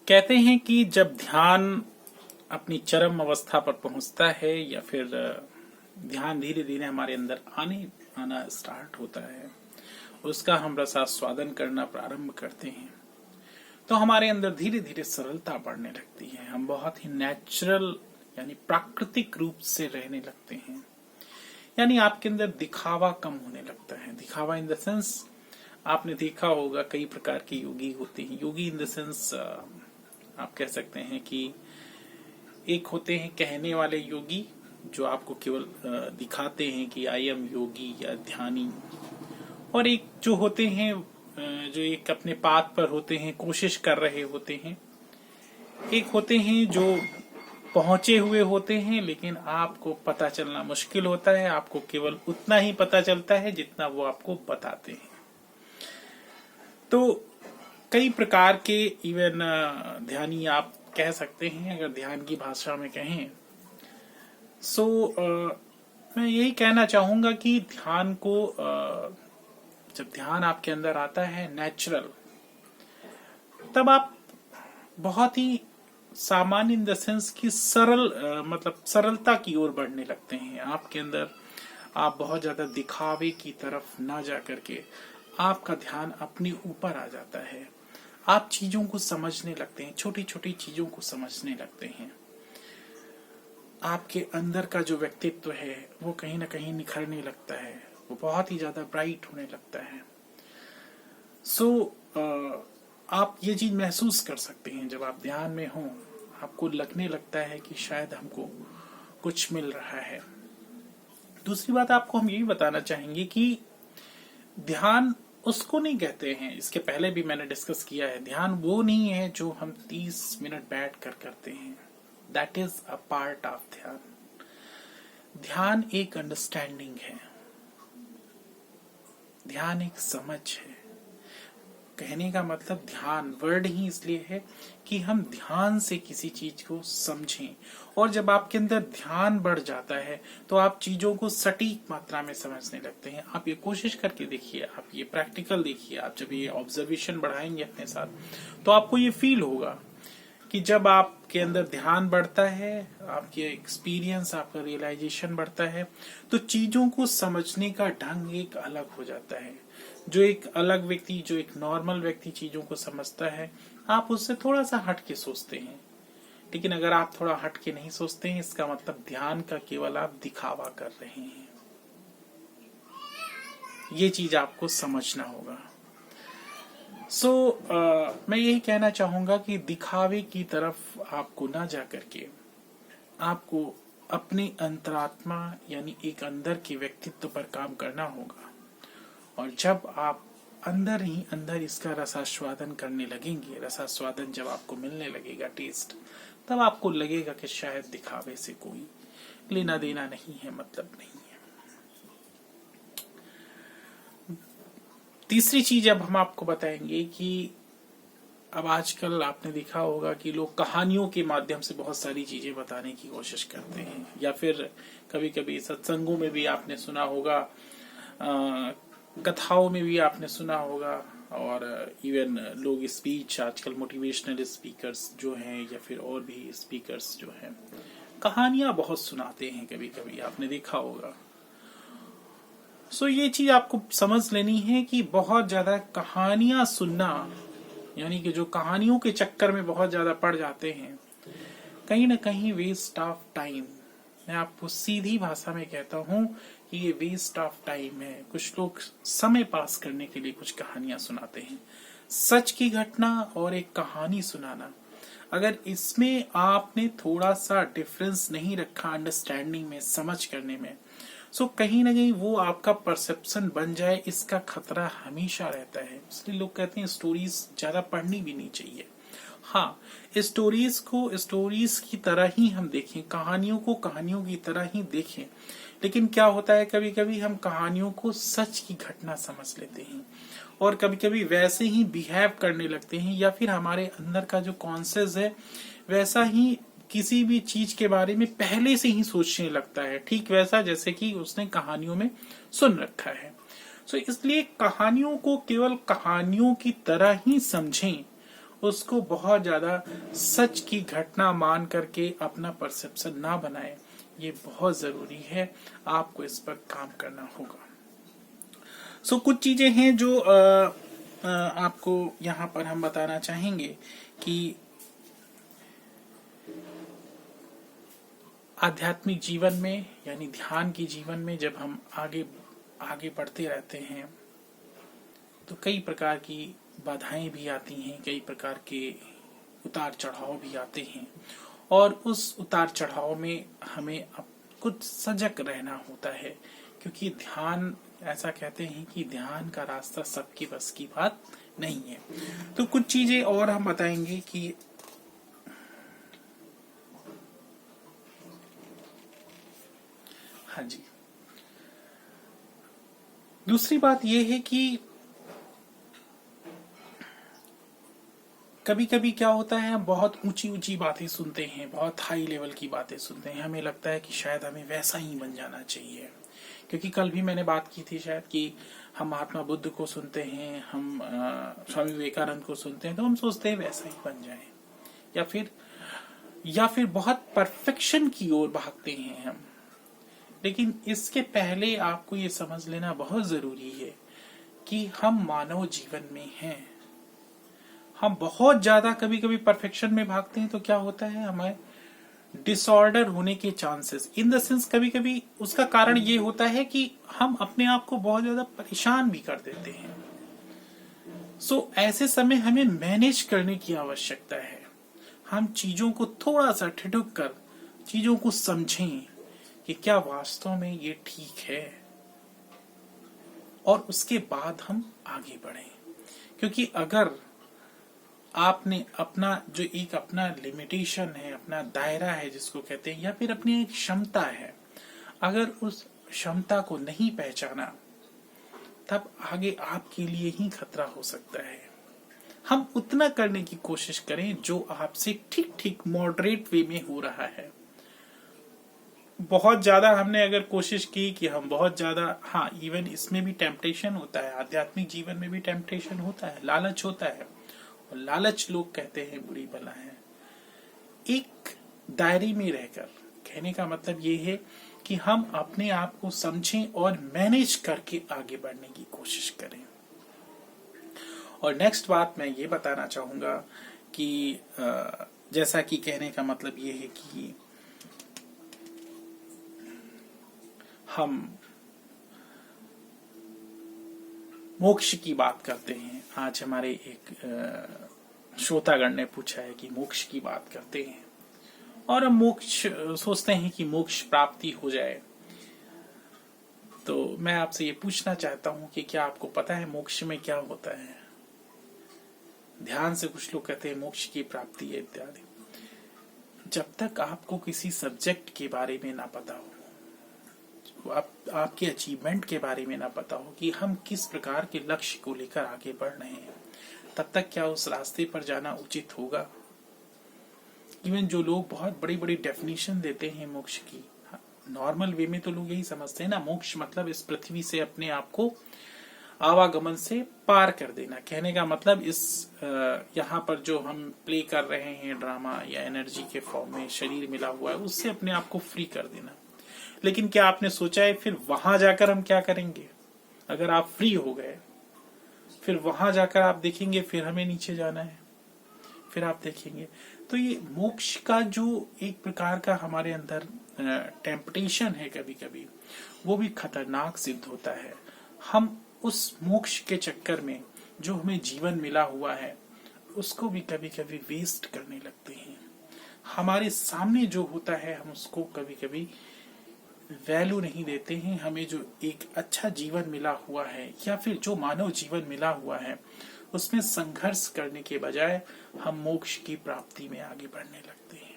कहते हैं कि जब ध्यान अपनी चरम अवस्था पर पहुंचता है या फिर ध्यान धीरे धीरे हमारे अंदर आना स्टार्ट होता है, उसका हम रसास्वादन करना प्रारंभ करते हैं, तो हमारे अंदर धीरे धीरे सरलता बढ़ने लगती है। हम बहुत ही नेचुरल यानी प्राकृतिक रूप से रहने लगते हैं। यानी आपके अंदर दिखावा कम होने लगता है। दिखावा इन द सेंस, आपने देखा होगा कई प्रकार के योगी होते हैं। योगी इन द सेंस आप कह सकते हैं कि एक होते हैं कहने वाले योगी, जो आपको केवल दिखाते हैं कि आई एम योगी या ध्यानी, और एक जो होते हैं जो एक अपने पाथ पर होते हैं, कोशिश कर रहे होते हैं। एक होते हैं जो पहुंचे हुए होते हैं, लेकिन आपको पता चलना मुश्किल होता है। आपको केवल उतना ही पता चलता है जितना वो आपको बताते हैं। तो कई प्रकार के इवन ध्यानी आप कह सकते हैं, अगर ध्यान की भाषा में कहें। मैं यही कहना चाहूंगा कि ध्यान को जब ध्यान आपके अंदर आता है नेचुरल, तब आप बहुत ही सामान्य इन द सेंस की सरल मतलब सरलता की ओर बढ़ने लगते हैं। आपके अंदर आप बहुत ज्यादा दिखावे की तरफ ना जा करके आपका ध्यान अपने ऊपर आ जाता है। आप चीजों को समझने लगते हैं, छोटी छोटी चीजों को समझने लगते हैं। आपके अंदर का जो व्यक्तित्व है वो कहीं ना कहीं निखरने लगता है, वो बहुत ही ज्यादा ब्राइट होने लगता है। आप ये चीज महसूस कर सकते हैं जब आप ध्यान में हो। आपको लगने लगता है कि शायद हमको कुछ मिल रहा है। दूसरी बात आपको हम यही बताना चाहेंगे कि ध्यान उसको नहीं कहते हैं, इसके पहले भी मैंने डिस्कस किया है, ध्यान वो नहीं है जो हम 30 मिनट बैठ कर करते हैं। That is a part of ध्यान। ध्यान एक अंडरस्टैंडिंग है, ध्यान एक समझ है। कहने का मतलब ध्यान वर्ड ही इसलिए है कि हम ध्यान से किसी चीज को समझें। और जब आपके अंदर ध्यान बढ़ जाता है तो आप चीजों को सटीक मात्रा में समझने लगते हैं। आप ये कोशिश करके देखिए, आप ये प्रैक्टिकल देखिए। आप जब ये ऑब्जर्वेशन बढ़ाएंगे अपने साथ तो आपको ये फील होगा कि जब आपके अंदर ध्यान बढ़ता है, आपके एक्सपीरियंस, आपका रियलाइजेशन बढ़ता है, तो चीजों को समझने का ढंग एक अलग हो जाता है। जो एक अलग व्यक्ति, जो एक नॉर्मल व्यक्ति चीजों को समझता है, आप उससे थोड़ा सा हट के सोचते हैं। लेकिन अगर आप थोड़ा हट के नहीं सोचते हैं, इसका मतलब ध्यान का केवल आप दिखावा कर रहे हैं। ये चीज आपको समझना होगा। मैं यही कहना चाहूंगा कि दिखावे की तरफ आपको ना जा करके आपको अपने अंतरात्मा यानी एक अंदर के व्यक्तित्व पर काम करना होगा। और जब आप अंदर ही अंदर इसका रसास्वादन करने लगेंगे, रसास्वादन जब आपको मिलने लगेगा, टेस्ट, तब आपको लगेगा कि शायद दिखावे से कोई लेना देना नहीं है, मतलब नहीं है। तीसरी चीज अब हम आपको बताएंगे कि अब आजकल आपने देखा होगा कि लोग कहानियों के माध्यम से बहुत सारी चीजें बताने की कोशिश करते हैं, या फिर कभी कभी सत्संगों में भी आपने सुना होगा, कथाओं में भी आपने सुना होगा, और इवन लोग स्पीच, आजकल मोटिवेशनल स्पीकर्स जो हैं या फिर और भी स्पीकर्स जो हैं, कहानियां बहुत सुनाते हैं। कभी कभी आपने देखा होगा। ये चीज आपको समझ लेनी है कि बहुत ज्यादा कहानियां सुनना, यानी कि जो कहानियों के चक्कर में बहुत ज्यादा पड़ जाते हैं, कहीं ना कहीं वेस्ट ऑफ टाइम। मैं आपको सीधी भाषा में कहता हूं कि ये वेस्ट ऑफ टाइम है। कुछ लोग समय पास करने के लिए कुछ कहानियां सुनाते हैं। सच की घटना और एक कहानी सुनाना, अगर इसमें आपने थोड़ा सा डिफरेंस नहीं रखा अंडरस्टैंडिंग में, समझ करने में, कहीं ना कहीं वो आपका परसेप्शन बन जाए, इसका खतरा हमेशा रहता है। इसलिए लोग कहते हैं स्टोरीज ज्यादा पढ़नी भी नहीं चाहिए। हाँ, स्टोरीज को स्टोरीज की तरह ही हम देखें, कहानियों को कहानियों की तरह ही देखें। लेकिन क्या होता है, कभी कभी हम कहानियों को सच की घटना समझ लेते हैं और कभी कभी वैसे ही बिहेव करने लगते हैं, या फिर हमारे अंदर का जो कॉन्सेप्ट है वैसा ही किसी भी चीज के बारे में पहले से ही सोचने लगता है, ठीक वैसा जैसे कि उसने कहानियों में सुन रखा है। इसलिए कहानियों को केवल कहानियों की तरह ही समझें उसको बहुत ज्यादा सच की घटना मान करके अपना परसेप्शन ना बनाए। ये बहुत जरूरी है, आपको इस पर काम करना होगा। कुछ चीजें हैं जो आपको यहाँ पर हम बताना चाहेंगे कि आध्यात्मिक जीवन में यानी ध्यान के जीवन में जब हम आगे आगे बढ़ते रहते हैं तो कई प्रकार की बाधाएं भी आती हैं, कई प्रकार के उतार चढ़ाव भी आते हैं, और उस उतार चढ़ाव में हमें अब कुछ सजग रहना होता है, क्योंकि ध्यान, ऐसा कहते हैं कि ध्यान का रास्ता सबके बस की बात नहीं है। तो कुछ चीजें और हम बताएंगे कि हाँ जी, दूसरी बात यह है कि कभी कभी क्या होता है, हम बहुत ऊंची ऊंची बातें सुनते हैं, बहुत हाई लेवल की बातें सुनते हैं, हमें लगता है कि शायद हमें वैसा ही बन जाना चाहिए। क्योंकि कल भी मैंने बात की थी शायद कि हम महात्मा बुद्ध को सुनते हैं, हम स्वामी विवेकानंद को सुनते हैं, तो हम सोचते हैं वैसा ही बन जाए, या फिर बहुत परफेक्शन की ओर भागते हैं हम। लेकिन इसके पहले आपको ये समझ लेना बहुत जरूरी है कि हम मानव जीवन में हैं। हम बहुत ज्यादा कभी कभी परफेक्शन में भागते हैं तो क्या होता है, हमें डिसऑर्डर होने के चांसेस, इन द सेंस कभी कभी उसका कारण ये होता है कि हम अपने आप को बहुत ज्यादा परेशान भी कर देते हैं। ऐसे समय हमें मैनेज करने की आवश्यकता है। हम चीजों को थोड़ा सा ठिठुक कर चीजों को समझें कि क्या वास्तव में ये ठीक है, और उसके बाद हम आगे बढ़ें। क्योंकि अगर आपने अपना जो एक अपना लिमिटेशन है, अपना दायरा है जिसको कहते हैं, या फिर अपनी एक क्षमता है, अगर उस क्षमता को नहीं पहचाना तब आगे आपके लिए ही खतरा हो सकता है। हम उतना करने की कोशिश करें जो आपसे ठीक ठीक मॉडरेट वे में हो रहा है। बहुत ज्यादा हमने अगर कोशिश की कि हम बहुत ज्यादा, हाँ, इवन इसमें भी टेम्पटेशन होता है, आध्यात्मिक जीवन में भी टेम्पटेशन होता है, लालच होता है, और लालच लोग कहते हैं बुरी बला है। एक दायरे में रहकर, कहने का मतलब ये है कि हम अपने आप को समझें और मैनेज करके आगे बढ़ने की कोशिश करें। और नेक्स्ट बात मैं ये बताना चाहूंगा कि जैसा कि कहने का मतलब ये है कि हम मोक्ष की बात करते हैं। आज हमारे एक श्रोतागण ने पूछा है कि मोक्ष की बात करते हैं, और हम मोक्ष सोचते हैं कि मोक्ष प्राप्ति हो जाए। तो मैं आपसे ये पूछना चाहता हूं कि क्या आपको पता है मोक्ष में क्या होता है? ध्यान से कुछ लोग कहते हैं मोक्ष की प्राप्ति है इत्यादि। जब तक आपको किसी सब्जेक्ट के बारे में ना पता हो, आपके अचीवमेंट के बारे में ना पता हो कि हम किस प्रकार के लक्ष्य को लेकर आगे बढ़ रहे हैं, तब तक क्या उस रास्ते पर जाना उचित होगा? इवन जो लोग बहुत बड़ी बड़ी डेफिनेशन देते हैं मोक्ष की, नॉर्मल वे में तो लोग यही समझते हैं ना, मोक्ष मतलब इस पृथ्वी से अपने आप को आवागमन से पार कर देना। कहने का मतलब इस यहाँ पर जो हम प्ले कर रहे हैं ड्रामा या एनर्जी के फॉर्म में शरीर मिला हुआ है, उससे अपने आप को फ्री कर देना। लेकिन क्या आपने सोचा है फिर वहां जाकर हम क्या करेंगे? अगर आप फ्री हो गए, फिर वहां जाकर आप देखेंगे फिर हमें नीचे जाना है, फिर आप देखेंगे। तो ये मोक्ष का जो एक प्रकार का हमारे अंदर टेम्पटेशन है, कभी कभी वो भी खतरनाक सिद्ध होता है। हम उस मोक्ष के चक्कर में जो हमें जीवन मिला हुआ है उसको भी कभी कभी वेस्ट करने लगते हैं। हमारे सामने जो होता है हम उसको कभी कभी वैल्यू नहीं देते हैं। हमें जो एक अच्छा जीवन मिला हुआ है या फिर जो मानव जीवन मिला हुआ है उसमें संघर्ष करने के बजाय हम मोक्ष की प्राप्ति में आगे बढ़ने लगते हैं।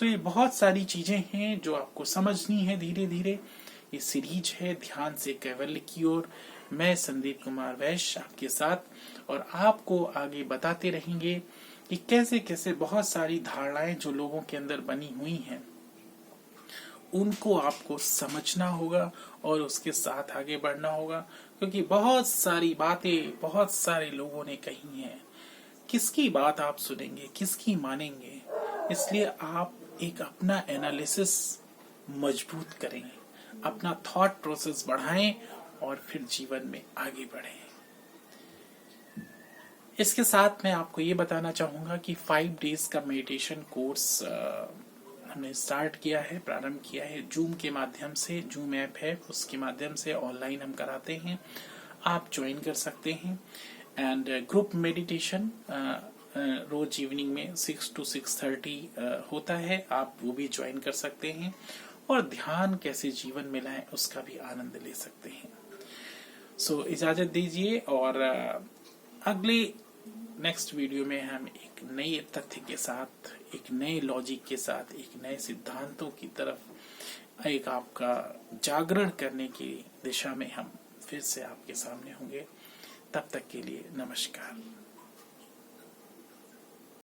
ये बहुत सारी चीजें हैं जो आपको समझनी है धीरे धीरे। ये सीरीज है ध्यान से कैवल्य की ओर। मैं संदीप कुमार वैश्य आपके साथ, और आपको आगे बताते रहेंगे कि कैसे कैसे बहुत सारी धारणाएं जो लोगों के अंदर बनी हुई हैं उनको आपको समझना होगा और उसके साथ आगे बढ़ना होगा। क्योंकि बहुत सारी बातें बहुत सारे लोगों ने कही हैं, किसकी बात आप सुनेंगे, किसकी मानेंगे। इसलिए आप एक अपना एनालिसिस मजबूत करें, अपना थॉट प्रोसेस बढ़ाएं और फिर जीवन में आगे बढ़ें। इसके साथ मैं आपको ये बताना चाहूंगा कि 5 डेज का मेडिटेशन कोर्स हमने स्टार्ट किया है, प्रारंभ किया है जूम के माध्यम से। जूम ऐप है, उसके माध्यम से ऑनलाइन हम कराते हैं, आप ज्वाइन कर सकते हैं। एंड ग्रुप मेडिटेशन रोज इवनिंग में 6 to 6:30 होता है, आप वो भी ज्वाइन कर सकते हैं और ध्यान कैसे जीवन में लाएं उसका भी आनंद ले सकते हैं। सो इजाजत दीजिए और अगले नेक्स्ट वीडियो में हम एक नए तथ्य के साथ, एक नए लॉजिक के साथ, एक नए सिद्धांतों की तरफ एक आपका जागरण करने की दिशा में हम फिर से आपके सामने होंगे। तब तक के लिए नमस्कार।